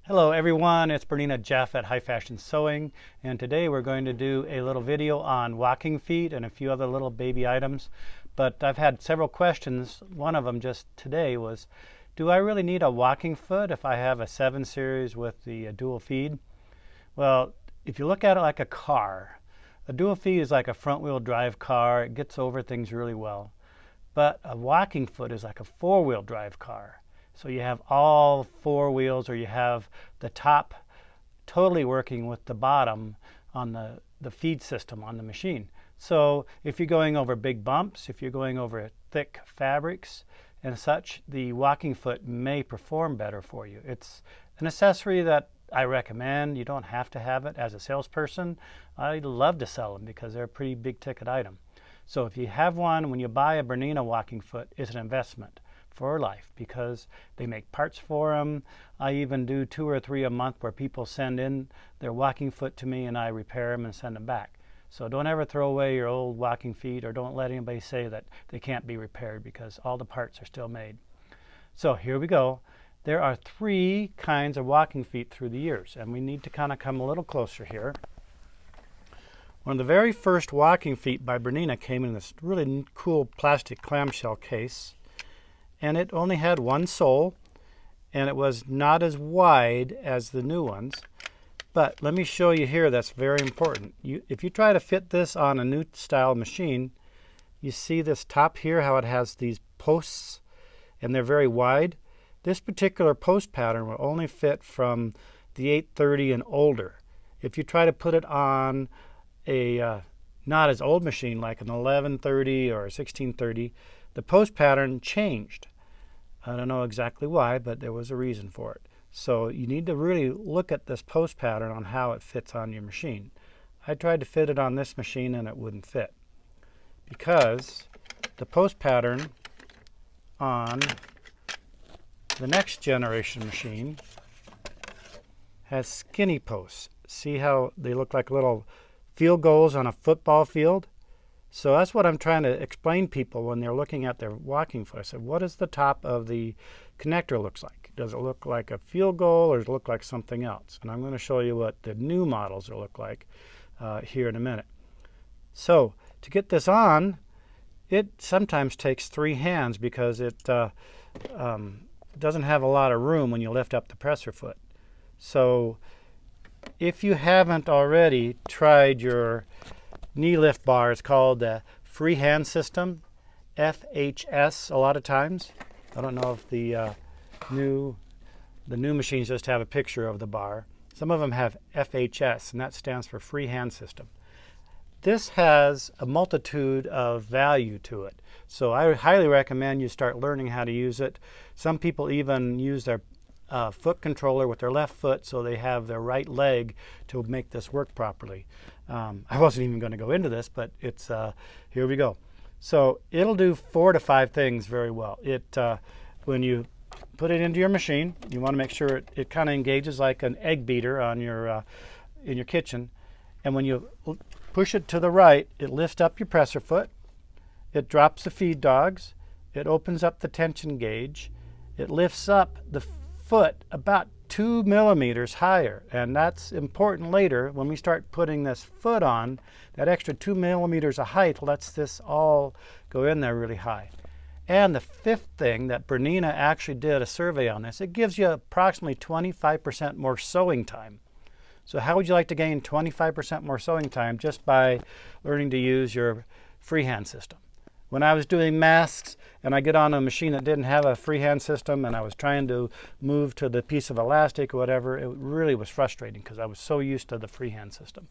Hello everyone, it's BERNINA Jeff at High Fashion Sewing, and today we're going to do a little video on walking feet and a few other little baby items. But I've had several questions. One of them just today was, do I really need a walking foot if I have a 7 series with the dual feed? Well, if you look at it like a car, a dual feed is like a front wheel drive car. It gets over things really well. But a walking foot is like a 4-wheel drive car. So you have all 4 wheels, or you have the top totally working with the bottom on the feed system on the machine. So if you're going over big bumps, if you're going over thick fabrics and such, the walking foot may perform better for you. It's an accessory that I recommend. You don't have to have it. As a salesperson, I love to sell them because they're a pretty big ticket item. So if you have one, when you buy a BERNINA walking foot, it's an investment for life because they make parts for them. I even do 2 or 3 a month where people send in their walking foot to me and I repair them and send them back. So don't ever throw away your old walking feet, or don't let anybody say that they can't be repaired, because all the parts are still made. So here we go. There are 3 kinds of walking feet through the years, and we need to kind of come a little closer here. One of the very first walking feet by BERNINA came in this really cool plastic clamshell case. And it only had 1 sole, and it was not as wide as the new ones. But let me show you here, that's very important. If you try to fit this on a new style machine, you see this top here, how it has these posts, and they're very wide. This particular post pattern will only fit from the 830 and older. If you try to put it on a not as old machine like an 1130 or a 1630, the post pattern changed. I don't know exactly why, but there was a reason for it. So you need to really look at this post pattern on how it fits on your machine. I tried to fit it on this machine and it wouldn't fit, because the post pattern on the next generation machine has skinny posts. See how they look like little field goals on a football field? So that's what I'm trying to explain people when they're looking at their walking foot. I said, what does the top of the connector looks like? Does it look like a field goal, or does it look like something else? And I'm going to show you what the new models will look like here in a minute. So to get this on, it sometimes takes 3 hands because it doesn't have a lot of room when you lift up the presser foot. So if you haven't already tried your knee lift bar, is called the freehand system, FHS a lot of times. I don't know if the new machines just have a picture of the bar. Some of them have FHS, and that stands for freehand system. This has a multitude of value to it. So I highly recommend you start learning how to use it. Some people even use their foot controller with their left foot, so they have their right leg to make this work properly. I wasn't even going to go into this, but it's here we go. So it'll do 4 to 5 things very well. When you put it into your machine, you want to make sure it kind of engages like an egg beater on your in your kitchen. And when you push it to the right, it lifts up your presser foot. It drops the feed dogs. It opens up the tension gauge. It lifts up the foot about 2 millimeters higher, and that's important later when we start putting this foot on. That extra 2 millimeters of height lets this all go in there really high. And the 5th thing that BERNINA actually did a survey on this, it gives you approximately 25% more sewing time. So how would you like to gain 25% more sewing time just by learning to use your freehand system? When I was doing masks and I get on a machine that didn't have a freehand system and I was trying to move to the piece of elastic or whatever, it really was frustrating because I was so used to the freehand system.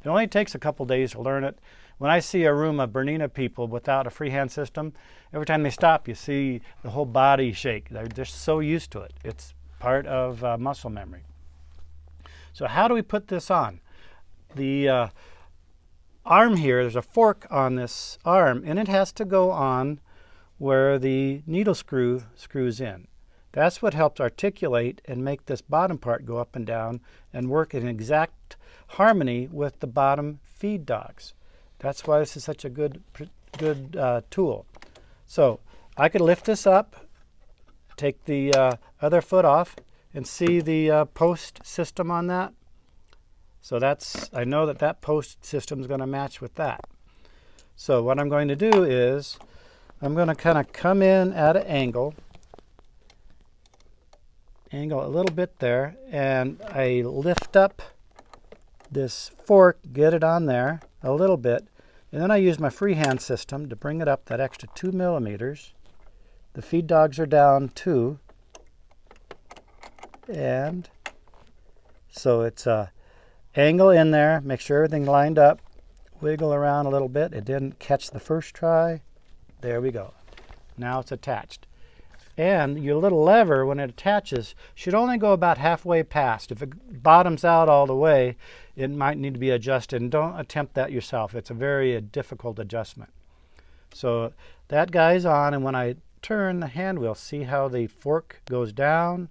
It only takes a couple days to learn it. When I see a room of BERNINA people without a freehand system, every time they stop, you see the whole body shake. They're just so used to it. It's part of muscle memory. So how do we put this on? The arm here, there's a fork on this arm, and it has to go on where the needle screw screws in. That's what helps articulate and make this bottom part go up and down and work in exact harmony with the bottom feed dogs. That's why this is such a good tool. So I could lift this up, take the other foot off, and see the post system on that? So I know that post system is going to match with that. So what I'm going to do is I'm going to kind of come in at an angle a little bit there, and I lift up this fork, get it on there a little bit, and then I use my freehand system to bring it up that extra 2 millimeters. The feed dogs are down 2, and so it's a angle in there, make sure everything lined up, wiggle around a little bit. It didn't catch the first try. There we go. Now it's attached. And your little lever, when it attaches, should only go about halfway past. If it bottoms out all the way, it might need to be adjusted. And don't attempt that yourself. It's a very difficult adjustment. So that guy's on, and when I turn the hand wheel, see how the fork goes down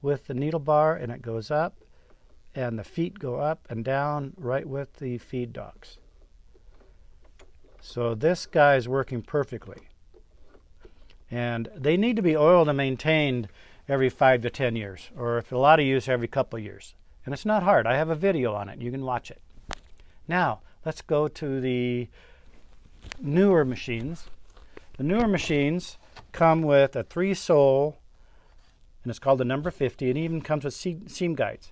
with the needle bar, and it goes up, and the feet go up and down right with the feed dogs. So this guy is working perfectly. And they need to be oiled and maintained every 5 to 10 years, or if a lot of use, every couple of years. And it's not hard. I have a video on it. You can watch it. Now, let's go to the newer machines. The newer machines come with a 3-sole, and it's called the number 50. It even comes with seam guides.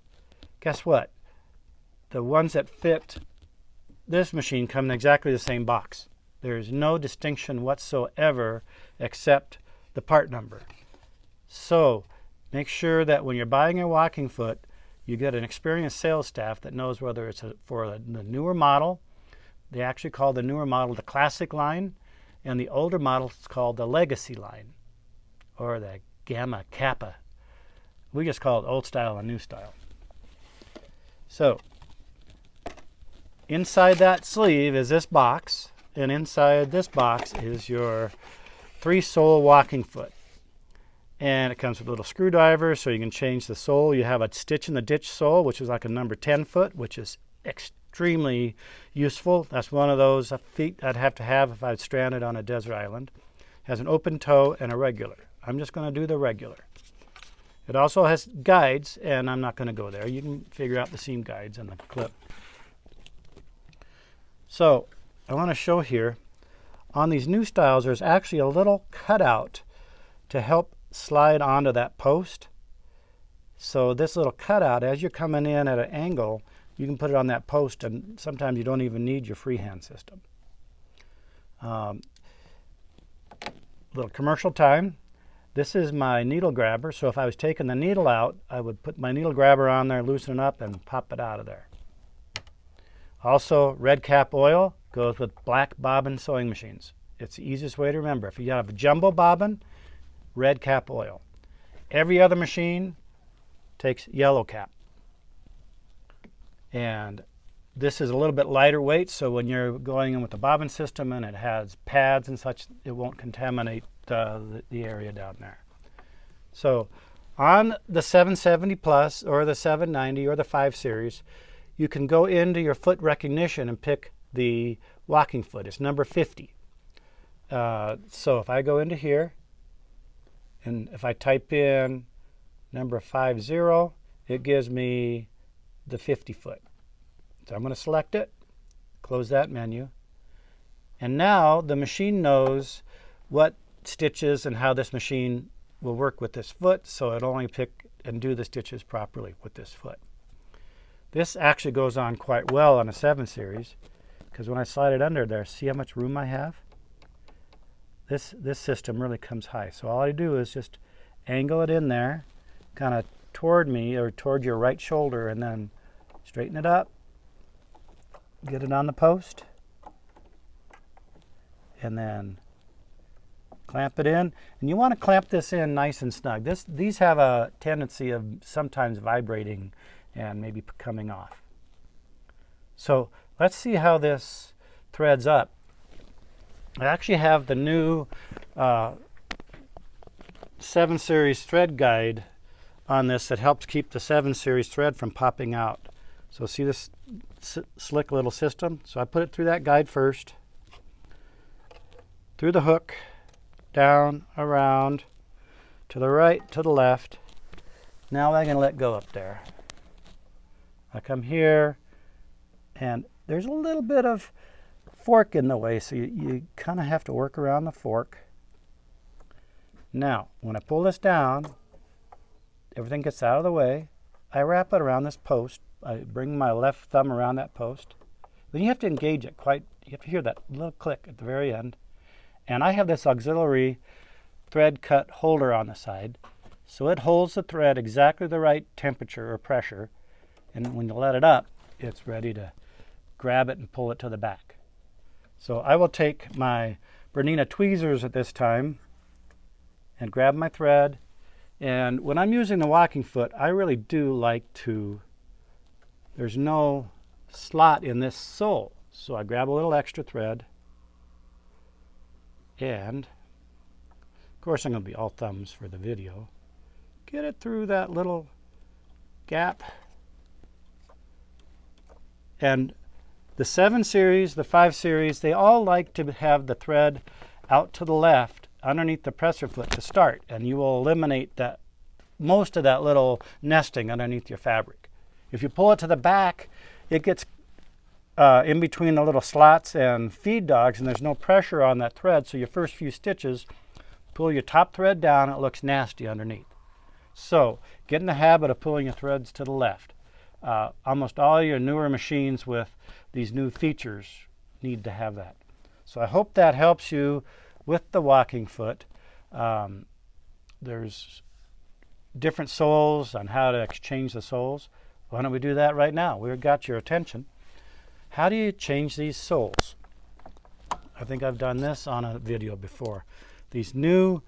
Guess what? The ones that fit this machine come in exactly the same box. There's no distinction whatsoever except the part number. So make sure that when you're buying a walking foot, you get an experienced sales staff that knows whether it's for the newer model. They actually call the newer model the classic line, and the older model is called the legacy line, or the gamma kappa. We just call it old style and new style. So inside that sleeve is this box, and inside this box is your 3-sole walking foot. And it comes with a little screwdriver so you can change the sole. You have a stitch in the ditch sole, which is like a number 10 foot, which is extremely useful. That's one of those feet I'd have to have if I was stranded on a desert island. It has an open toe and a regular. I'm just going to do the regular. It also has guides, and I'm not going to go there. You can figure out the seam guides and the clip. So I want to show here, on these new styles, there's actually a little cutout to help slide onto that post. So this little cutout, as you're coming in at an angle, you can put it on that post, and sometimes you don't even need your freehand system. Little commercial time. This is my needle grabber, so if I was taking the needle out, I would put my needle grabber on there, loosen it up, and pop it out of there. Also, red cap oil goes with black bobbin sewing machines. It's the easiest way to remember. If you have a jumbo bobbin, red cap oil. Every other machine takes yellow cap. And this is a little bit lighter weight, so when you're going in with the bobbin system and it has pads and such, it won't contaminate the area down there. So on the 770 Plus or the 790 or the 5 Series, you can go into your foot recognition and pick the walking foot. It's number 50. So if I go into here, and if I type in number 50, it gives me the 50 foot. So I'm going to select it, close that menu, and now the machine knows what stitches and how this machine will work with this foot, so it'll only pick and do the stitches properly with this foot. This actually goes on quite well on a 7 Series, because when I slide it under there, see how much room I have? This system really comes high. So all I do is just angle it in there, kind of toward me or toward your right shoulder, and then straighten it up, get it on the post, and then clamp it in. And you want to clamp this in nice and snug. These have a tendency of sometimes vibrating and maybe coming off. So let's see how this threads up. I actually have the new 7 Series thread guide on this that helps keep the 7 Series thread from popping out. So see this slick little system? So I put it through that guide first, through the hook, down, around, to the right, to the left, Now I can let go up there. I come here, and there's a little bit of fork in the way, so you kind of have to work around the fork. Now, when I pull this down, everything gets out of the way. I wrap it around this post. I bring my left thumb around that post. Then you have to engage it you have to hear that little click at the very end. And I have this auxiliary thread cut holder on the side. So it holds the thread exactly the right temperature or pressure. And when you let it up, it's ready to grab it and pull it to the back. So I will take my Bernina tweezers at this time and grab my thread. And when I'm using the walking foot, I really do like to, there's no slot in this sole. So I grab a little extra thread, and of course I'm going to be all thumbs for the video. Get it through that little gap. And the 7 series, the 5 series, they all like to have the thread out to the left underneath the presser foot to start, and you will eliminate that most of that little nesting underneath your fabric. If you pull it to the back, it gets in between the little slots and feed dogs, and there's no pressure on that thread, so your first few stitches, pull your top thread down, it looks nasty underneath. So get in the habit of pulling your threads to the left. Almost all your newer machines with these new features need to have that. So I hope that helps you with the walking foot. There's different soles on how to exchange the soles. Why don't we do that right now? We've got your attention. How do you change these soles? I think I've done this on a video before. These new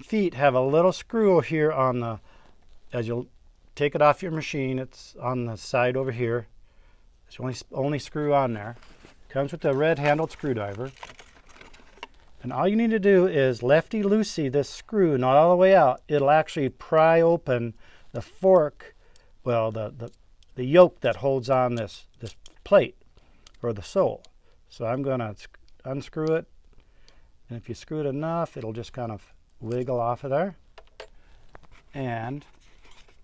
feet have a little screw here on the, as you'll take it off your machine, it's on the side over here. There's only screw on there. Comes with a red handled screwdriver. And all you need to do is lefty-loosey this screw, not all the way out. It'll actually pry open the fork, well, the yoke that holds on this plate or the sole. So I'm going to unscrew it, and if you screw it enough, it'll just kind of wiggle off of there. And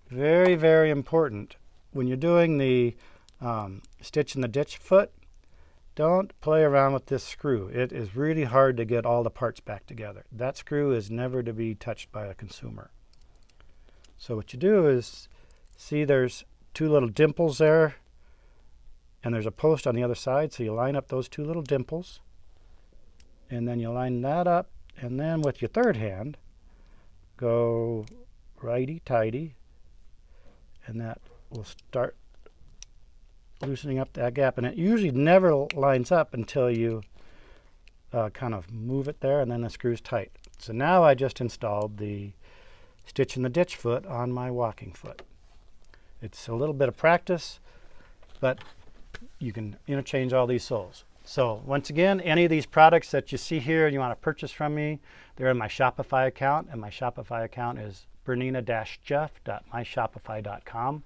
very, very important, when you're doing the stitch in the ditch foot, don't play around with this screw. It is really hard to get all the parts back together. That screw is never to be touched by a consumer. So what you do is, see there's 2 little dimples there, and there's a post on the other side, so you line up those 2 little dimples, and then you line that up, and then with your third hand, go righty-tighty, and that will start loosening up that gap. And it usually never lines up until you kind of move it there, and then the screw's tight. So now I just installed the stitch in the ditch foot on my walking foot. It's a little bit of practice, but you can interchange all these soles. So once again, any of these products that you see here and you want to purchase from me, they're in my Shopify account, and my Shopify account is BERNINA-Jeff.myshopify.com.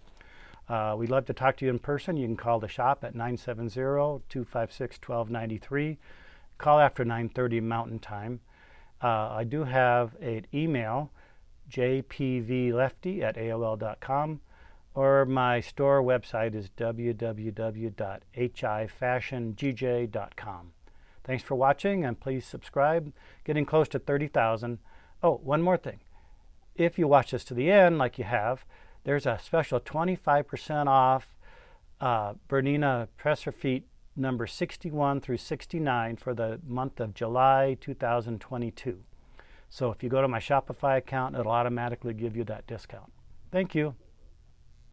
We'd love to talk to you in person. You can call the shop at 970-256-1293. Call after 9:30 Mountain Time. I do have an email, jpvlefty@aol.com, or my store website is www.hifashiongjj.com. Thanks for watching, and please subscribe. Getting close to 30,000. Oh, one more thing. If you watch this to the end, like you have, there's a special 25% off Bernina presser feet number 61 through 69 for the month of July 2022. So if you go to my Shopify account, it'll automatically give you that discount. Thank you.